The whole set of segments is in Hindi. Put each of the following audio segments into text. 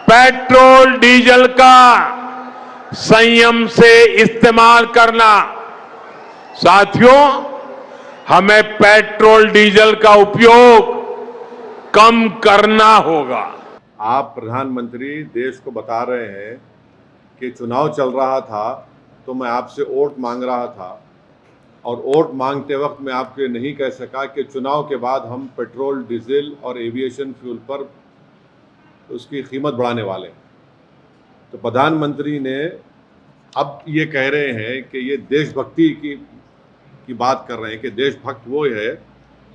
पेट्रोल डीजल का संयम से इस्तेमाल करना। साथियों, हमें पेट्रोल डीजल का उपयोग कम करना होगा। आप प्रधानमंत्री देश को बता रहे हैं कि चुनाव चल रहा था तो मैं आपसे वोट मांग रहा था, और वोट मांगते वक्त मैं आपको ये नहीं कह सका कि चुनाव के बाद हम पेट्रोल, डीजल और एविएशन फ्यूल पर उसकी कीमत बढ़ाने वाले हैं। तो प्रधानमंत्री ने अब ये कह रहे हैं कि ये देशभक्ति की बात कर रहे हैं कि देशभक्त वो है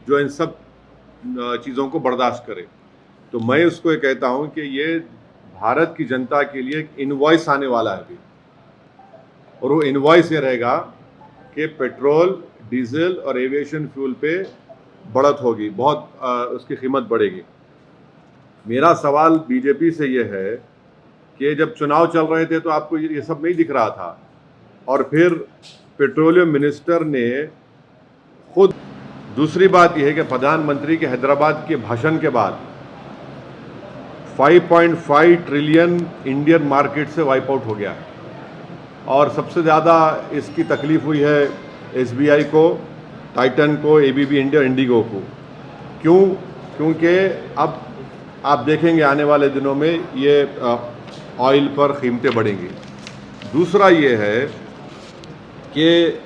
जो इन सब चीज़ों को बर्दाश्त करे। तो मैं उसको ये कहता हूँ कि ये भारत की जनता के लिए एक इनवॉइस आने वाला है अभी, और वो इनवॉइस ये रहेगा कि पेट्रोल, डीजल और एविएशन फ्यूल पे बढ़त होगी, बहुत उसकी कीमत बढ़ेगी। मेरा सवाल बीजेपी से ये है कि जब चुनाव चल रहे थे तो आपको ये सब नहीं दिख रहा था, और फिर पेट्रोलियम मिनिस्टर ने खुद। दूसरी बात यह है कि प्रधानमंत्री के हैदराबाद के भाषण के बाद 5.5 ट्रिलियन इंडियन मार्केट से वाइप आउट हो गया है, और सबसे ज़्यादा इसकी तकलीफ हुई है एसबीआई को, टाइटन को, एबीबी इंडिया, इंडिगो को। क्यों? क्योंकि अब आप देखेंगे आने वाले दिनों में ये ऑयल पर कीमतें बढ़ेंगी। दूसरा ये है कि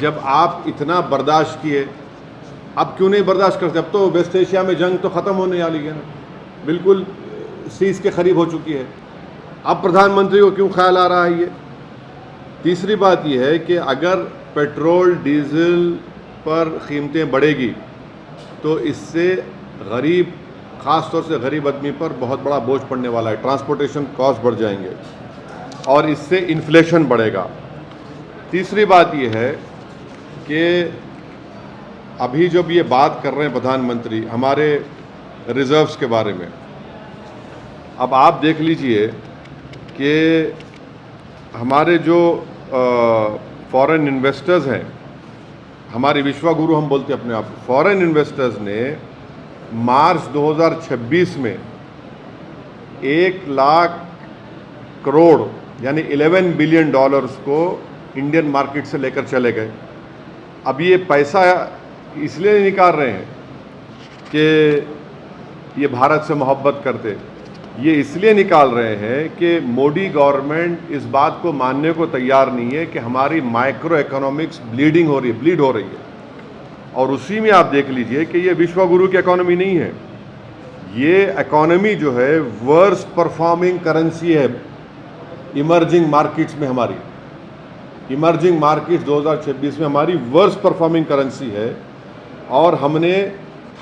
जब आप इतना बर्दाश्त किए, अब क्यों नहीं बर्दाश्त करते? अब तो वेस्ट एशिया में जंग तो ख़त्म होने वाली है ना, बिल्कुल सीज के करीब हो चुकी है। अब प्रधानमंत्री को क्यों ख्याल आ रहा है ये? तीसरी बात यह है कि अगर पेट्रोल, डीजल पर कीमतें बढ़ेगी तो इससे गरीब, ख़ास तौर से गरीब आदमी पर बहुत बड़ा बोझ पड़ने वाला है। ट्रांसपोर्टेशन कॉस्ट बढ़ जाएंगे और इससे इन्फ्लेशन बढ़ेगा। तीसरी बात यह है कि अभी जब ये बात कर रहे हैं प्रधानमंत्री हमारे रिजर्व्स के बारे में, अब आप देख लीजिए कि हमारे जो फॉरेन इन्वेस्टर्स हैं, हमारे विश्वगुरु हम बोलते हैं अपने आप को, फॉरेन इन्वेस्टर्स ने मार्च 2026 में 1 लाख करोड़ यानी 11 बिलियन डॉलर्स को इंडियन मार्केट से लेकर चले गए। अब ये पैसा इसलिए नहीं निकाल रहे हैं कि ये भारत से मोहब्बत करते, ये इसलिए निकाल रहे हैं कि मोदी गवर्नमेंट इस बात को मानने को तैयार नहीं है कि हमारी माइक्रो इकोनॉमिक्स ब्लीड हो रही है। और उसी में आप देख लीजिए कि ये विश्वगुरु की इकोनॉमी नहीं है, ये इकोनॉमी जो है वर्स्ट परफॉर्मिंग करेंसी है इमर्जिंग मार्केट्स में। हमारी इमर्जिंग मार्केट्स 2026 में हमारी वर्स्ट परफॉर्मिंग करेंसी है, और हमने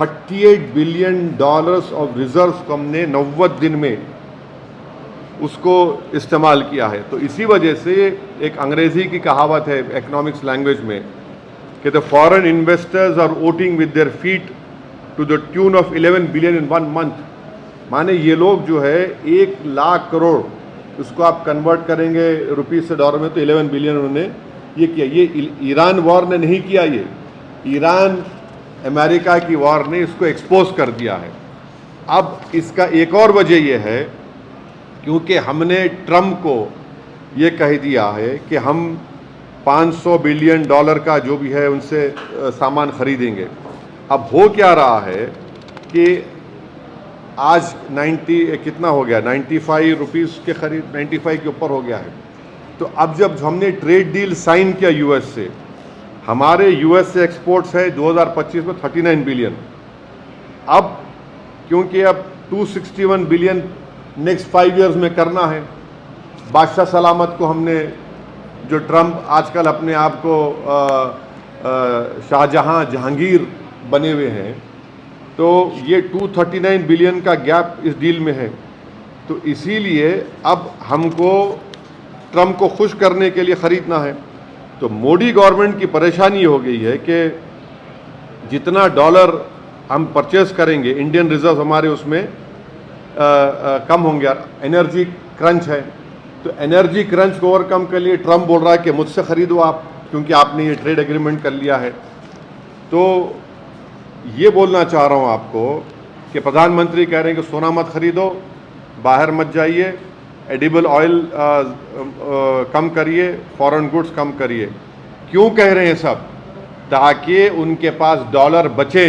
38 बिलियन डॉलर्स ऑफ रिजर्व्स को हमने 90 दिन में उसको इस्तेमाल किया है। तो इसी वजह से एक अंग्रेज़ी की कहावत है इकोनॉमिक्स लैंग्वेज में कि the foreign investors are voting with their feet to the tune of 11 billion in 1 month. माने ये लोग जो है 1 लाख करोड़, उसको आप कन्वर्ट करेंगे रुपीस से डॉलर में तो 11 बिलियन उन्होंने ये किया। ये ईरान वॉर ने नहीं किया, ये ईरान अमेरिका की वॉर ने इसको एक्सपोज कर दिया है। अब इसका एक और वजह यह है क्योंकि हमने ट्रम्प को ये कह दिया है कि हम 500 बिलियन डॉलर का जो भी है उनसे सामान खरीदेंगे। अब हो क्या रहा है कि आज 90 कितना हो गया, 95 रुपीज़ के करीब, 95 के ऊपर हो गया है। तो अब जब हमने ट्रेड डील साइन किया यूएस से, हमारे यूएस से एक्सपोर्ट्स है 2025 में 39 बिलियन। अब क्योंकि अब 261 बिलियन नेक्स्ट 5 इयर्स में करना है। बादशाह सलामत को हमने, जो ट्रम्प आजकल अपने आप को शाहजहां, जहांगीर बने हुए हैं, तो ये 239 बिलियन का गैप इस डील में है। तो इसीलिए अब हमको ट्रम्प को खुश करने के लिए ख़रीदना है। तो मोदी गवर्नमेंट की परेशानी हो गई है कि जितना डॉलर हम परचेस करेंगे, इंडियन रिजर्व हमारे उसमें कम होंगे। एनर्जी क्रंच है, तो एनर्जी क्रंच को ओवरकम के लिए ट्रम्प बोल रहा है कि मुझसे ख़रीदो आप, क्योंकि आपने ये ट्रेड एग्रीमेंट कर लिया है। तो ये बोलना चाह रहा हूँ आपको कि प्रधानमंत्री कह रहे हैं कि सोना मत खरीदो, बाहर मत जाइए, एडिबल ऑयल कम करिए, फॉरेन गुड्स कम करिए। क्यों कह रहे हैं सब? ताकि उनके पास डॉलर बचे,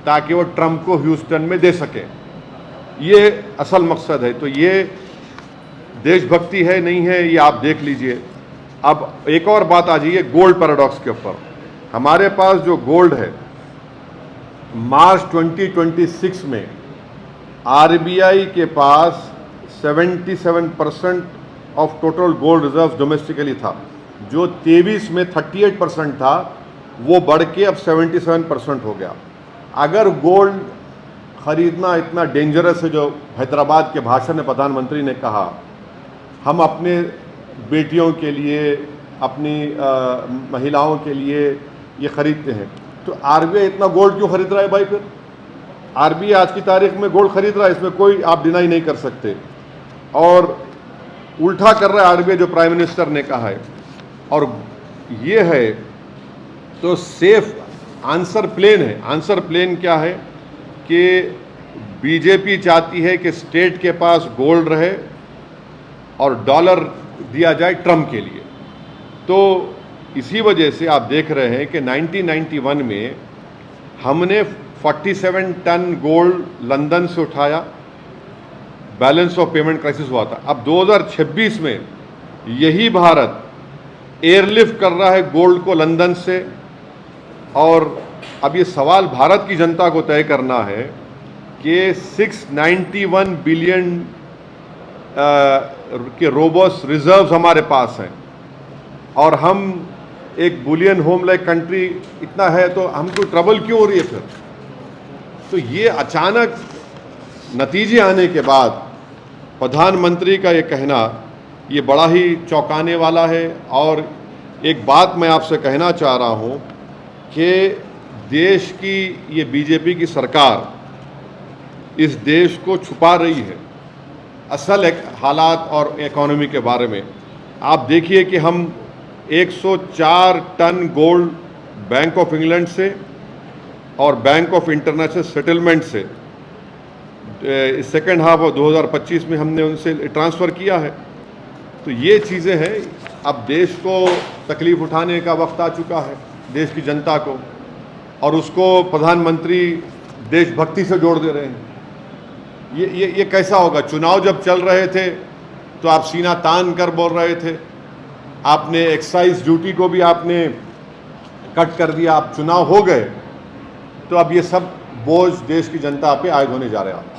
ताकि वो ट्रंप को ह्यूस्टन में दे सकें। ये असल मकसद है। तो ये देशभक्ति है नहीं है, ये आप देख लीजिए। अब एक और बात आ जाइए गोल्ड पैराडॉक्स के ऊपर। हमारे पास जो गोल्ड है, मार्च 2026 में आरबीआई के पास 77% of total gold reserve domestically था। जो 23 में 38% था, वो बढ़ के अब 77% हो गया। अगर गोल्ड खरीदना इतना डेंजरस है, जो हैदराबाद के भाषण में प्रधानमंत्री ने कहा, हम अपने बेटियों के लिए, अपनी महिलाओं के लिए ये खरीदते हैं, तो आरबीआई इतना गोल्ड क्यों खरीद रहा है भाई? फिर आरबीआई आज की तारीख में गोल्ड खरीद रहा है, इसमें कोई आप डिनाई नहीं कर सकते। और उल्टा कर रहा है आरबीआई, जो प्राइम मिनिस्टर ने कहा है। और ये है तो सेफ आंसर प्लेन है। आंसर प्लेन क्या है कि बीजेपी चाहती है कि स्टेट के पास गोल्ड रहे और डॉलर दिया जाए ट्रम्प के लिए। तो इसी वजह से आप देख रहे हैं कि 1991 में हमने 47 टन गोल्ड लंदन से उठाया, बैलेंस ऑफ पेमेंट क्राइसिस हुआ था। अब 2026 में यही भारत एयरलिफ्ट कर रहा है गोल्ड को लंदन से। और अब ये सवाल भारत की जनता को तय करना है कि 691 बिलियन के रोबोस्ट रिजर्व्स हमारे पास हैं, और हम एक बुलियन होम लाइक कंट्री इतना है, तो हमको ट्रबल क्यों हो रही है फिर? तो ये अचानक नतीजे आने के बाद प्रधानमंत्री का ये कहना, ये बड़ा ही चौंकाने वाला है। और एक बात मैं आपसे कहना चाह रहा हूँ कि देश की ये बीजेपी की सरकार इस देश को छुपा रही है असल हालात और इकोनॉमी के बारे में। आप देखिए कि हम 104 ton gold bank of England से और बैंक ऑफ इंटरनेशनल सेटलमेंट से सेकेंड हाफ ऑफ 2025 में हमने उनसे ट्रांसफ़र किया है। तो ये चीज़ें हैं। अब देश को तकलीफ़ उठाने का वक्त आ चुका है, देश की जनता को, और उसको प्रधानमंत्री देशभक्ति से जोड़ दे रहे हैं। ये कैसा होगा? चुनाव जब चल रहे थे तो आप सीना तान कर बोल रहे थे, आपने एक्साइज ड्यूटी को भी आपने कट कर दिया। आप चुनाव हो गए तो अब ये सब बोझ देश की जनता पे आयद होने जा रहे हैं।